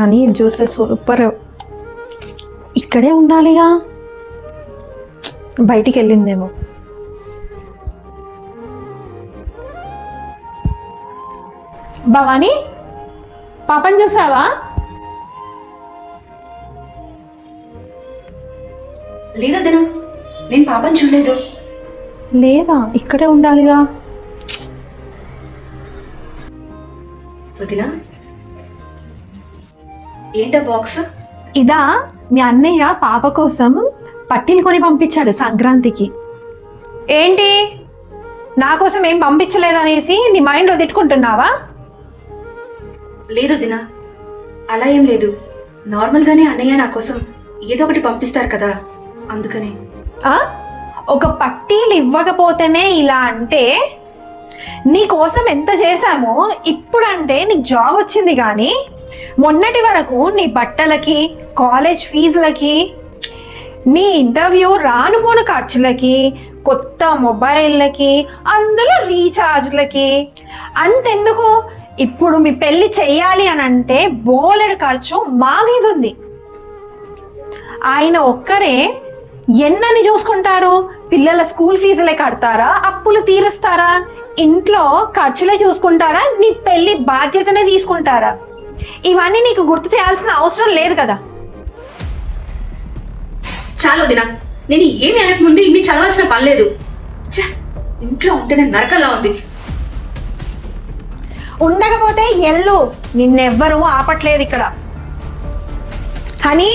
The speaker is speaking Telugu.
కానీ ఇది చూస్తే సూపర్. ఇక్కడే ఉండాలిగా, బయటికి వెళ్ళిందేమో. భవానీ, పాపని చూసావా? లేదా దినా, నేను పాపని చూడలేదు. లేదా, ఇక్కడే ఉండాలిగా. వదినా, ఏంటా బాక్స్? ఇదా, మీ అన్నయ్య పాప కోసం పట్టీలు కొని పంపించాడు సంక్రాంతికి. ఏంటి, నా కోసం ఏం పంపించలేదనేసి నీ మైండ్లో తిట్టుకుంటున్నావా? లేదు దినా, అలా ఏం లేదు. నార్మల్గానే అన్నయ్య నా కోసం ఏదో ఒకటి పంపిస్తారు కదా, అందుకని. ఒక పట్టీలు ఇవ్వకపోతేనే ఇలా అంటే, నీ కోసం ఎంత చేశామో ఇప్పుడంటే నీకు జాబ్ వచ్చింది, కానీ మొన్నటి వరకు నీ బట్టలకి, కాలేజ్ ఫీజులకి, నీ ఇంటర్వ్యూ రానుపోను ఖర్చులకి, కొత్త మొబైల్లకి, అందులో రీఛార్జ్లకి, అంతెందుకు ఇప్పుడు మీ పెళ్లి చెయ్యాలి అని అంటే బోలెడు ఖర్చు మా మీద ఉంది. ఆయన ఒక్కరే ఎన్నని చూసుకుంటారు? పిల్లల స్కూల్ ఫీజులే కడతారా, అప్పులు తీరుస్తారా, ఇంట్లో ఖర్చులే చూసుకుంటారా, నీ పెళ్లి బాధ్యతనే తీసుకుంటారా? ఇవన్నీ నీకు గుర్తు చేయాల్సిన అవసరం లేదు కదా. చాలు వదినా, నేను ఏమి అనక ముందు ఇన్ని చదవాల్సిన పని లేదు. ఇంట్లో ఉంటేనే నరకలా ఉంది. ఉండకపోతే ఎల్లు, నిన్నెవ్వరూ ఆపట్లేదు ఇక్కడ. కానీ